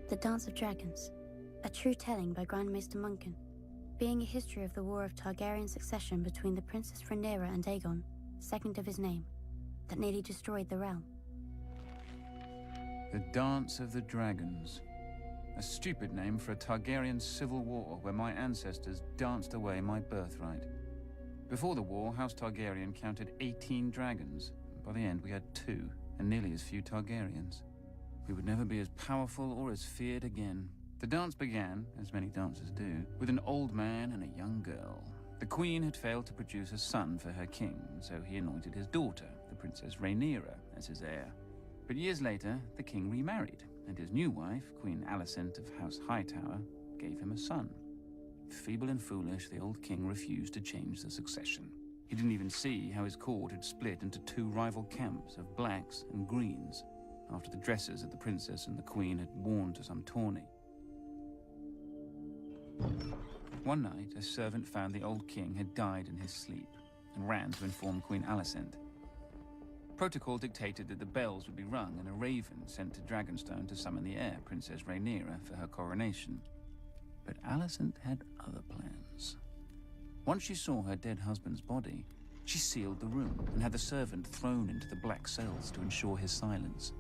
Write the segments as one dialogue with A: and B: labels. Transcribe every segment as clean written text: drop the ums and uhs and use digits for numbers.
A: The Dance of Dragons, a true telling by Grandmaster Munkin, being a history of the war of Targaryen succession between the Princess Rhaenyra and Aegon, second of his name, that nearly destroyed the realm.
B: The Dance of the Dragons. A stupid name for a Targaryen civil war where my ancestors danced away my birthright. Before the war, House Targaryen counted 18 dragons. By the end, we had 2, and nearly as few Targaryens. We would never be as powerful or as feared again. The dance began, as many dances do, with an old man and a young girl. The queen had failed to produce a son for her king, so he anointed his daughter, the Princess Rhaenyra, as his heir. But years later, the king remarried, and his new wife, Queen Alicent of House Hightower, gave him a son. Feeble and foolish, the old king refused to change the succession. He didn't even see how his court had split into 2 rival camps of blacks and greens, after the dresses that the princess and the queen had worn to some tourney. One night, a servant found the old king had died in his sleep and ran to inform Queen Alicent. Protocol dictated that the bells would be rung and a raven sent to Dragonstone to summon the heir, Princess Rhaenyra, for her coronation. But Alicent had other plans. Once she saw her dead husband's body, she sealed the room and had the servant thrown into the black cells to ensure his silence.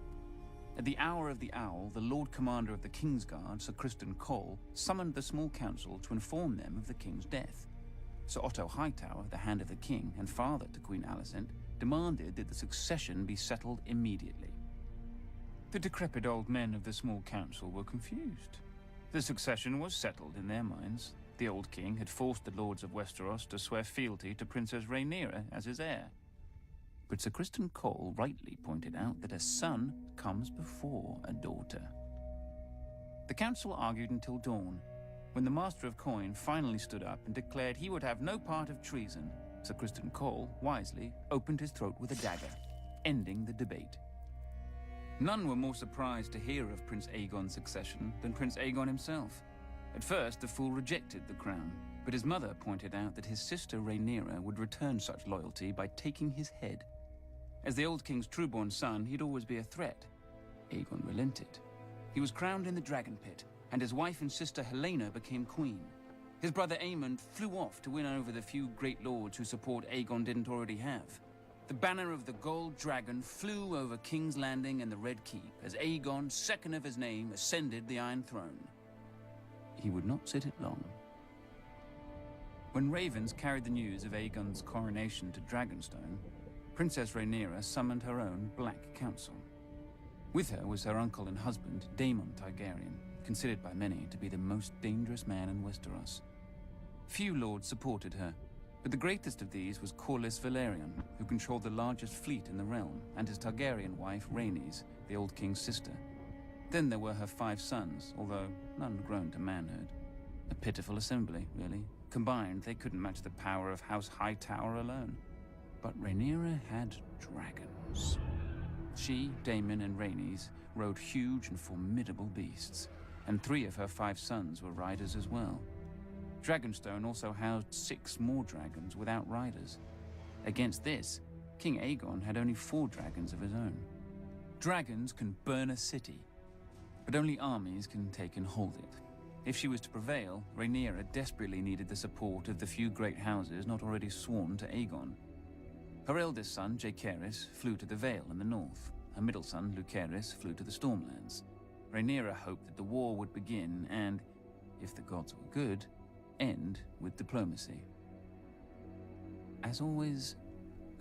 B: At the hour of the owl, the Lord Commander of the Kingsguard, Sir Criston Cole, summoned the small council to inform them of the king's death. Sir Otto Hightower, the Hand of the King and father to Queen Alicent, demanded that the succession be settled immediately. The decrepit old men of the small council were confused. The succession was settled in their minds. The old king had forced the lords of Westeros to swear fealty to Princess Rhaenyra as his heir. But Sir Criston Cole rightly pointed out that a son comes before a daughter. The council argued until dawn, when the Master of Coin finally stood up and declared he would have no part of treason. Sir Criston Cole, wisely, opened his throat with a dagger, ending the debate. None were more surprised to hear of Prince Aegon's succession than Prince Aegon himself. At first, the fool rejected the crown, but his mother pointed out that his sister Rhaenyra would return such loyalty by taking his head. As the old king's trueborn son, he'd always be a threat. Aegon relented. He was crowned in the Dragon Pit, and his wife and sister Helaena became queen. His brother Aemond flew off to win over the few great lords whose support Aegon didn't already have. The banner of the Gold Dragon flew over King's Landing and the Red Keep as Aegon, second of his name, ascended the Iron Throne. He would not sit it long. When ravens carried the news of Aegon's coronation to Dragonstone, Princess Rhaenyra summoned her own Black Council. With her was her uncle and husband, Daemon Targaryen, considered by many to be the most dangerous man in Westeros. Few lords supported her, but the greatest of these was Corlys Velaryon, who controlled the largest fleet in the realm, and his Targaryen wife, Rhaenys, the old king's sister. Then there were her 5 sons, although none grown to manhood. A pitiful assembly, really. Combined, they couldn't match the power of House Hightower alone. But Rhaenyra had dragons. She, Daemon, and Rhaenys rode huge and formidable beasts, and 3 of her 5 sons were riders as well. Dragonstone also housed 6 more dragons without riders. Against this, King Aegon had only 4 dragons of his own. Dragons can burn a city, but only armies can take and hold it. If she was to prevail, Rhaenyra desperately needed the support of the few great houses not already sworn to Aegon. Her eldest son, Jaehaerys, flew to the Vale in the north. Her middle son, Lucerys, flew to the Stormlands. Rhaenyra hoped that the war would begin and, if the gods were good, end with diplomacy. As always,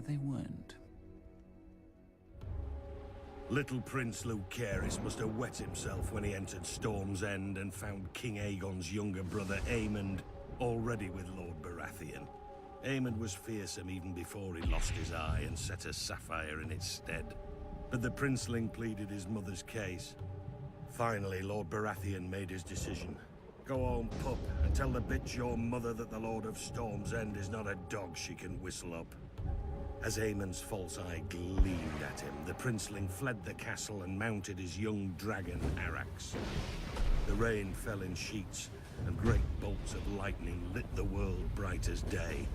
B: they weren't.
C: Little Prince Lucerys must have wet himself when he entered Storm's End and found King Aegon's younger brother Aemond already with Lord Baratheon. Aemond was fearsome even before he lost his eye and set a sapphire in its stead. But the princeling pleaded his mother's case. Finally, Lord Baratheon made his decision. Go home, pup, and tell the bitch your mother that the Lord of Storm's End is not a dog she can whistle up. As Aemond's false eye gleamed at him, the princeling fled the castle and mounted his young dragon, Arrax. The rain fell in sheets, and great bolts of lightning lit the world bright as day.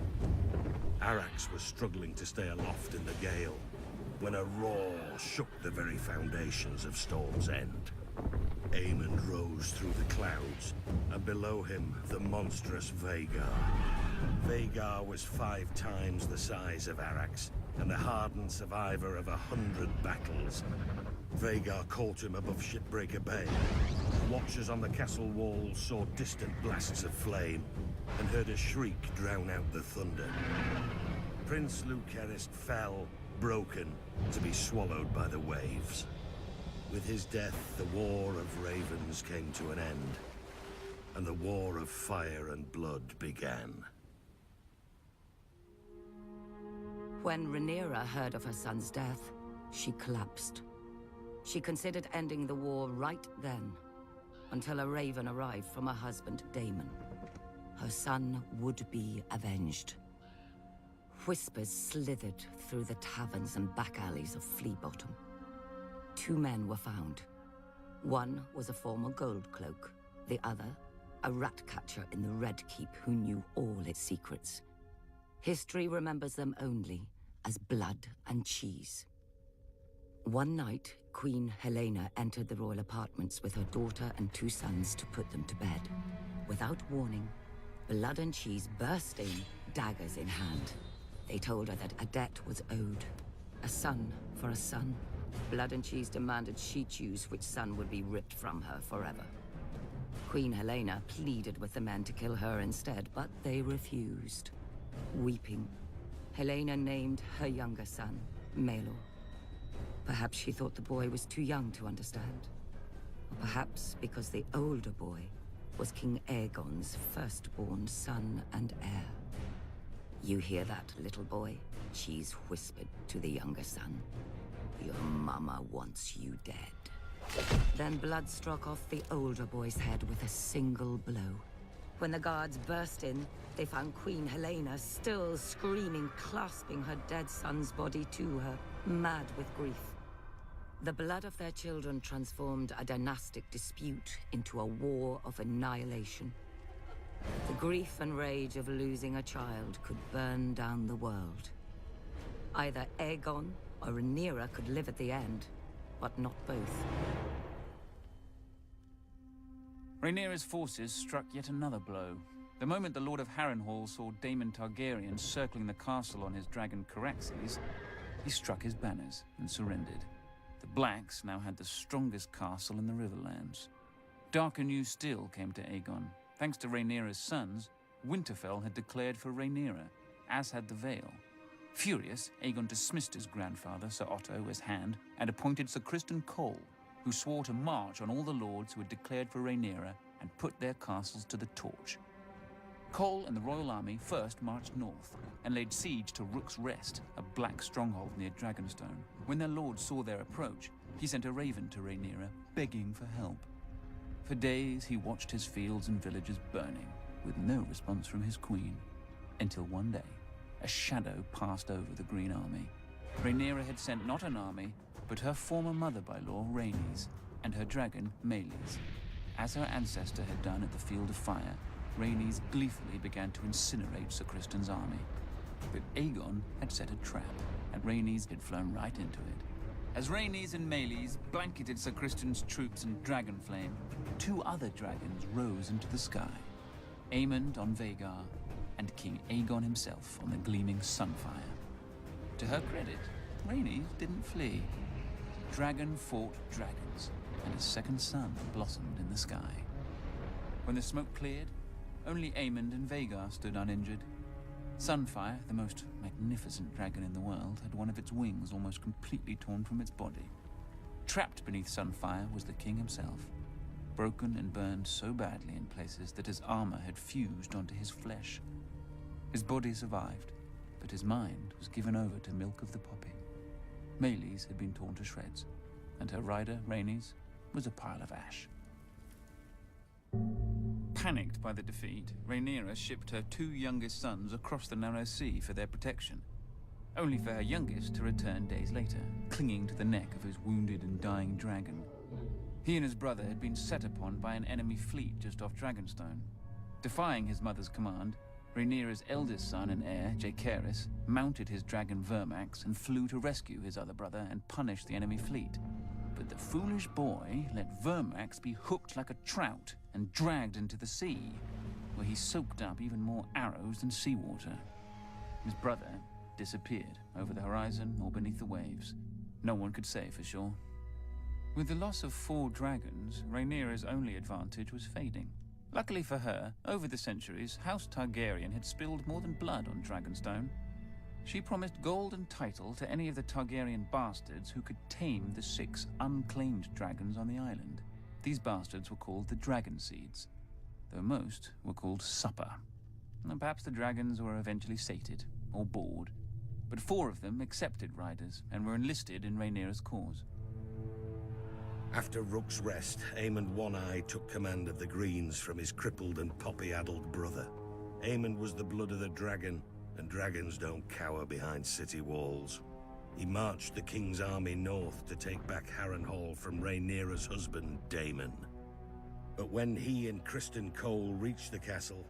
C: Arrax was struggling to stay aloft in the gale. when a roar shook the very foundations of Storm's End. Aemond rose through the clouds, and below him the monstrous Vhagar. Vhagar was 5 times the size of Arrax, and a hardened survivor of 100 battles. Vhagar caught him above Shipbreaker Bay. Watchers on the castle walls saw distant blasts of flame, and heard a shriek drown out the thunder. Prince Lucerys fell, broken, to be swallowed by the waves. With his death, the War of Ravens came to an end, and the War of Fire and Blood began.
D: When Rhaenyra heard of her son's death, she collapsed. She considered ending the war right then, until a raven arrived from her husband, Daemon. Her son would be avenged. Whispers slithered through the taverns and back alleys of Flea Bottom. 2 men were found. One was a former gold cloak, the other, a rat catcher in the Red Keep who knew all its secrets. History remembers them only as blood and cheese. One night, Queen Helaena entered the royal apartments with her daughter and 2 sons to put them to bed. Without warning, Blood and Cheese burst in, daggers in hand. They told her that a debt was owed. A son for a son. Blood and Cheese demanded she choose which son would be ripped from her forever. Queen Helaena pleaded with the men to kill her instead, but they refused. Weeping, Helaena named her younger son, Maelor. Perhaps she thought the boy was too young to understand. Or perhaps because the older boy was King Aegon's firstborn son and heir. "You hear that, little boy?" Cheese whispered to the younger son. "Your mama wants you dead." Then blood struck off the older boy's head with a single blow. When the guards burst in, they found Queen Helaena still screaming, clasping her dead son's body to her, mad with grief. The blood of their children transformed a dynastic dispute into a war of annihilation. The grief and rage of losing a child could burn down the world. Either Aegon or Rhaenyra could live at the end, but not both.
B: Rhaenyra's forces struck yet another blow. The moment the Lord of Harrenhal saw Daemon Targaryen circling the castle on his dragon Caraxes, he struck his banners and surrendered. The Blacks now had the strongest castle in the Riverlands. Darker news still came to Aegon. Thanks to Rhaenyra's sons, Winterfell had declared for Rhaenyra, as had the Vale. Furious, Aegon dismissed his grandfather, Sir Otto, as Hand, and appointed Sir Criston Cole, who swore to march on all the lords who had declared for Rhaenyra and put their castles to the torch. Cole and the royal army first marched north and laid siege to Rook's Rest, a black stronghold near Dragonstone. When their lord saw their approach, he sent a raven to Rhaenyra, begging for help. For days he watched his fields and villages burning, with no response from his queen, until one day, a shadow passed over the Green Army. Rhaenyra had sent not an army, but her former mother-by-law, Rhaenys, and her dragon, Meleys. As her ancestor had done at the Field of Fire, Rhaenys gleefully began to incinerate Sir Criston's army. But Aegon had set a trap, and Rhaenys had flown right into it. As Rhaenys and Meleys blanketed Sir Criston's troops in dragon flame, 2 other dragons rose into the sky. Aemond on Vhagar, and King Aegon himself on the gleaming Sunfire. To her credit, Rhaenys didn't flee. Dragon fought dragons, and a second sun blossomed in the sky. When the smoke cleared, only Aemond and Vhagar stood uninjured. Sunfire, the most magnificent dragon in the world, had one of its wings almost completely torn from its body. Trapped beneath Sunfire was the king himself, broken and burned so badly in places that his armor had fused onto his flesh. His body survived, but his mind was given over to milk of the poppy. Meleys had been torn to shreds, and her rider, Rhaenys, was a pile of ash. Panicked by the defeat, Rhaenyra shipped her 2 youngest sons across the narrow sea for their protection, only for her youngest to return days later, clinging to the neck of his wounded and dying dragon. He and his brother had been set upon by an enemy fleet just off Dragonstone. Defying his mother's command, Rhaenyra's eldest son and heir, Jaehaerys, mounted his dragon Vermax and flew to rescue his other brother and punish the enemy fleet. But the foolish boy let Vermax be hooked like a trout and dragged into the sea, where he soaked up even more arrows than seawater. His brother disappeared over the horizon or beneath the waves. No one could say for sure. With the loss of 4 dragons, Rhaenyra's only advantage was fading. Luckily for her, over the centuries, House Targaryen had spilled more than blood on Dragonstone. She promised gold and title to any of the Targaryen bastards who could tame the 6 unclaimed dragons on the island. These bastards were called the Dragon Seeds, though most were called Supper. And perhaps the dragons were eventually sated, or bored, but 4 of them accepted riders and were enlisted in Rhaenyra's cause.
C: After Rook's Rest, Aemond One-Eye took command of the Greens from his crippled and poppy-addled brother. Aemond was the blood of the dragon, and dragons don't cower behind city walls. He marched the king's army north to take back Harrenhal from Rhaenyra's husband, Daemon. But when he and Criston Cole reached the castle,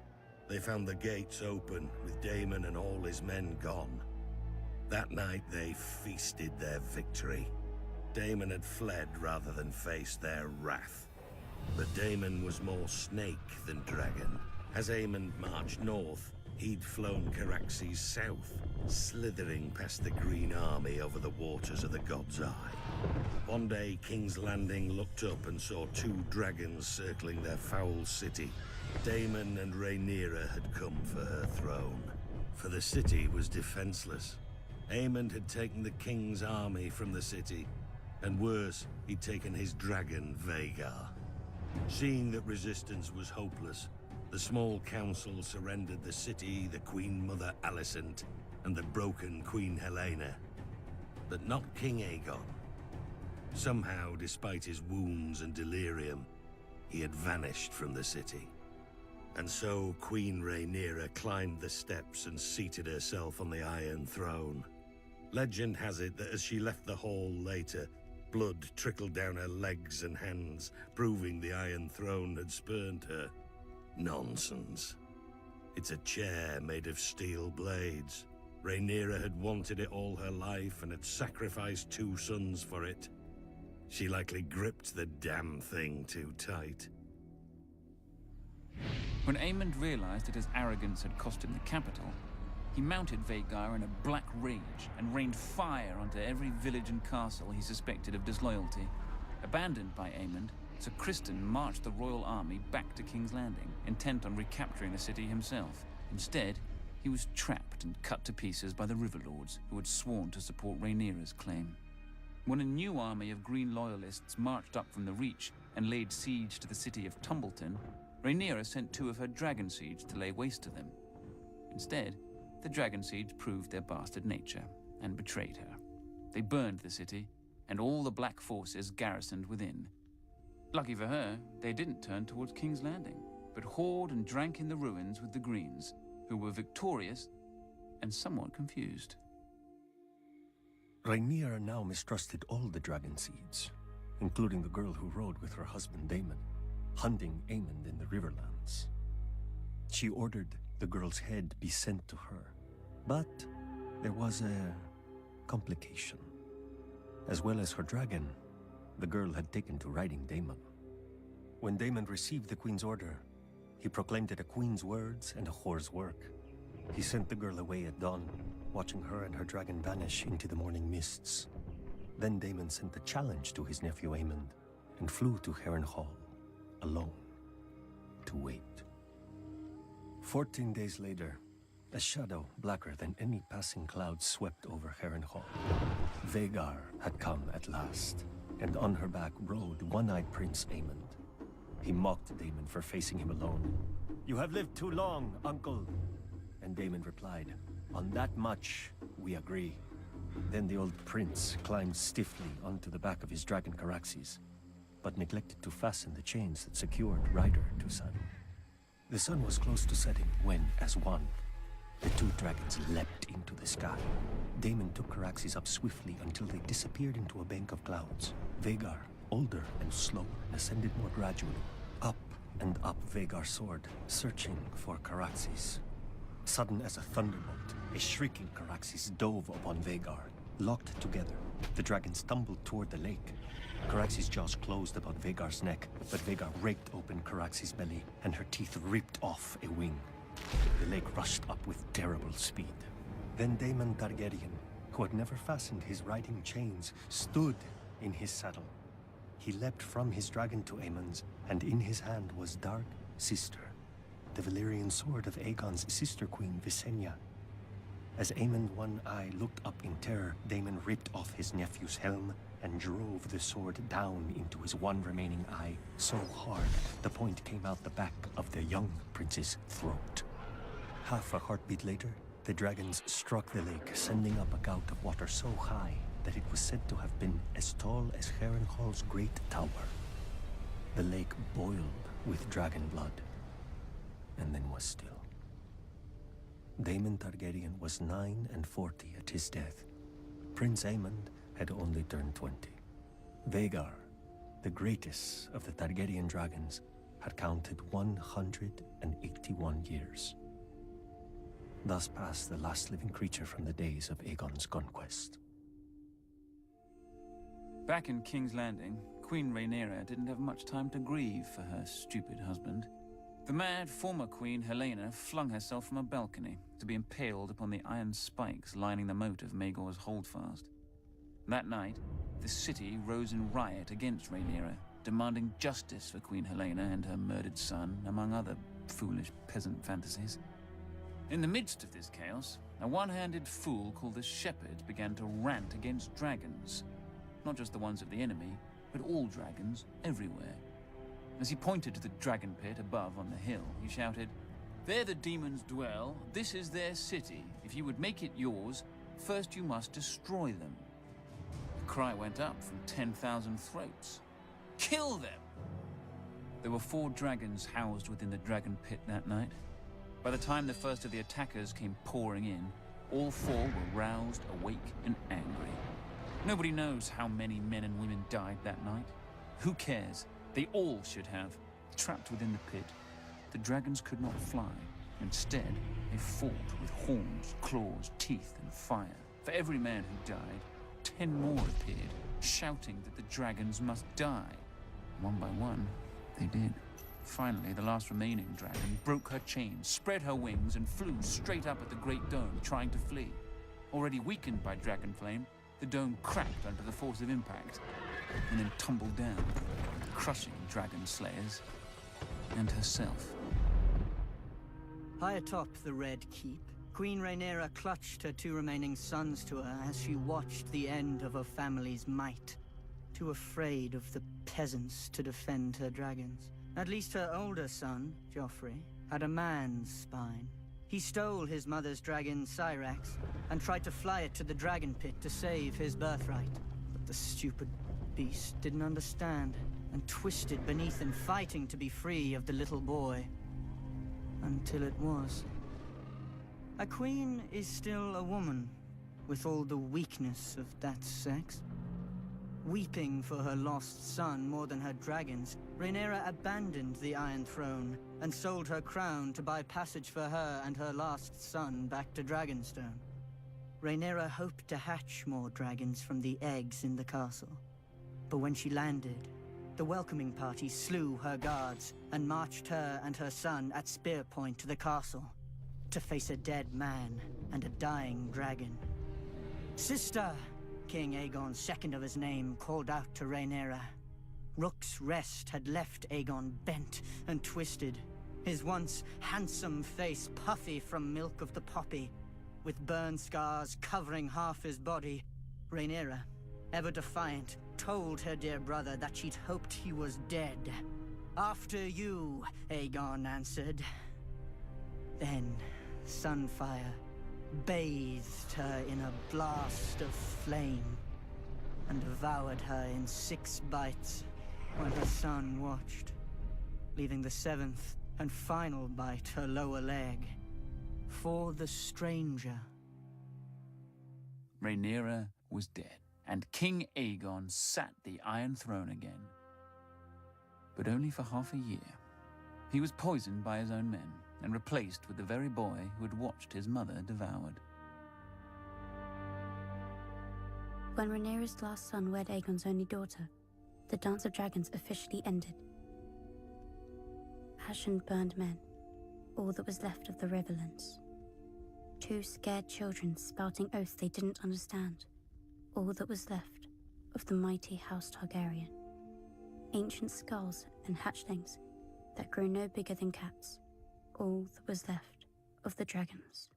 C: they found the gates open, with Daemon and all his men gone. That night they feasted their victory. Daemon had fled rather than face their wrath. But Daemon was more snake than dragon. As Aemond marched north, he'd flown Caraxes south, slithering past the Green Army over the waters of the God's Eye. One day, King's Landing looked up and saw 2 dragons circling their foul city. Daemon and Rhaenyra had come for her throne, for the city was defenseless. Aemond had taken the king's army from the city, and worse, he'd taken his dragon, Vhagar. Seeing that resistance was hopeless, the small council surrendered the city, the Queen Mother Alicent, and the broken Queen Helena. But not King Aegon. Somehow, despite his wounds and delirium, he had vanished from the city. And so Queen Rhaenyra climbed the steps and seated herself on the Iron Throne. Legend has it that as she left the hall later, blood trickled down her legs and hands, proving the Iron Throne had spurned her. Nonsense. It's a chair made of steel blades. Rhaenyra had wanted it all her life and had sacrificed 2 sons for it. She likely gripped the damn thing too tight.
B: When Aemond realized that his arrogance had cost him the capital, he mounted Vhagar in a black rage and rained fire onto every village and castle he suspected of disloyalty. Abandoned by Aemond, Sir Criston marched the royal army back to King's Landing, intent on recapturing the city himself. Instead, he was trapped and cut to pieces by the River Lords, who had sworn to support Rhaenyra's claim. When a new army of Green Loyalists marched up from the Reach and laid siege to the city of Tumbleton, Rhaenyra sent 2 of her Dragon Seeds to lay waste to them. Instead, the Dragon Seeds proved their bastard nature and betrayed her. They burned the city, and all the Black forces garrisoned within. Lucky for her, they didn't turn towards King's Landing, but hoard and drank in the ruins with the Greens, who were victorious and somewhat confused.
E: Rhaenyra now mistrusted all the Dragon Seeds, including the girl who rode with her husband Daemon, hunting Aemond in the Riverlands. She ordered the girl's head be sent to her, but there was a complication. As well as her dragon, the girl had taken to riding Daemon. When Daemon received the Queen's order, he proclaimed it a Queen's words and a whore's work. He sent the girl away at dawn, watching her and her dragon vanish into the morning mists. Then Daemon sent a challenge to his nephew Aemond and flew to Harrenhal, alone, to wait. 14 days later, a shadow blacker than any passing cloud swept over Harrenhal. Vhagar had come at last, and on her back rode one-eyed Prince Aemond. He mocked Daemon for facing him alone. "You have lived too long, uncle." And Daemon replied, "On that much, we agree." Then the old prince climbed stiffly onto the back of his dragon Caraxes, but neglected to fasten the chains that secured rider to son. The sun was close to setting when, as one, the 2 dragons leapt into the sky. Daemon took Caraxes up swiftly until they disappeared into a bank of clouds. Vhagar, older and slow, ascended more gradually. Up and up Vhagar soared, searching for Caraxes. Sudden as a thunderbolt, a shrieking Caraxes dove upon Vhagar. Locked together, the dragons tumbled toward the lake. Caraxes' jaws closed about Vhagar's neck, but Vhagar raked open Caraxes' belly, and her teeth ripped off a wing. The lake rushed up with terrible speed. Then Daemon Targaryen, who had never fastened his riding chains, stood in his saddle. He leapt from his dragon to Aemon's, and in his hand was Dark Sister, the Valyrian sword of Aegon's sister queen Visenya. As Aemon One Eye looked up in terror, Daemon ripped off his nephew's helm and drove the sword down into his one remaining eye so hard the point came out the back of the young prince's throat. Half a heartbeat later, the dragons struck the lake, sending up a gout of water so high that it was said to have been as tall as Harrenhal's great tower. The lake boiled with dragon blood, and then was still. Daemon Targaryen was 49 at his death. Prince Aemond had only turned 20. Vhagar, the greatest of the Targaryen dragons, had counted 181 years. Thus passed the last living creature from the days of Aegon's conquest.
B: Back in King's Landing, Queen Rhaenyra didn't have much time to grieve for her stupid husband. The mad former queen, Helaena, flung herself from a balcony to be impaled upon the iron spikes lining the moat of Maegor's holdfast. That night, the city rose in riot against Rhaenyra, demanding justice for Queen Helaena and her murdered son, among other foolish peasant fantasies. In the midst of this chaos, a one-handed fool called the Shepherd began to rant against dragons. Not just the ones of the enemy, but all dragons everywhere. As he pointed to the dragon pit above on the hill, he shouted, "There the demons dwell, this is their city. If you would make it yours, first you must destroy them." The cry went up from 10,000 throats. Kill them! There were 4 dragons housed within the dragon pit that night. By the time the first of the attackers came pouring in, all 4 were roused, awake, and angry. Nobody knows how many men and women died that night. Who cares? They all should have. Trapped within the pit, the dragons could not fly. Instead, they fought with horns, claws, teeth, and fire. For every man who died, 10 more appeared, shouting that the dragons must die. One by one, they did. Finally, the last remaining dragon broke her chains, spread her wings, and flew straight up at the Great Dome, trying to flee. Already weakened by dragon flame, the dome cracked under the force of impact, and then tumbled down, crushing dragon slayers and herself.
F: High atop the Red Keep, Queen Rhaenyra clutched her 2 remaining sons to her as she watched the end of her family's might. Too afraid of the peasants to defend her dragons. At least her older son, Joffrey, had a man's spine. He stole his mother's dragon, Syrax, and tried to fly it to the dragon pit to save his birthright. But the stupid beast didn't understand, and twisted beneath him, fighting to be free of the little boy. Until it was. A queen is still a woman, with all the weakness of that sex. Weeping for her lost son more than her dragons, Rhaenyra abandoned the Iron Throne and sold her crown to buy passage for her and her last son back to Dragonstone. Rhaenyra hoped to hatch more dragons from the eggs in the castle. But when she landed, the welcoming party slew her guards and marched her and her son at spear point to the castle to face a dead man and a dying dragon. "Sister!" King Aegon, second of his name, called out to Rhaenyra. Rook's Rest had left Aegon bent and twisted, his once handsome face puffy from milk of the poppy, with burn scars covering half his body. Rhaenyra, ever defiant, told her dear brother that she'd hoped he was dead. "After you," Aegon answered. Then Sunfire bathed her in a blast of flame and devoured her in 6 bites while her son watched, leaving the 7th and final bite, her lower leg, for the stranger.
B: Rhaenyra was dead, and King Aegon sat the Iron Throne again. But only for half a year. He was poisoned by his own men, and replaced with the very boy who had watched his mother devoured.
A: When Rhaenyra's last son wed Aegon's only daughter, the Dance of Dragons officially ended. Ash and burned men, all that was left of the Riverlands. Two scared children spouting oaths they didn't understand, all that was left of the mighty House Targaryen. Ancient skulls and hatchlings that grew no bigger than cats, all that was left of the dragons.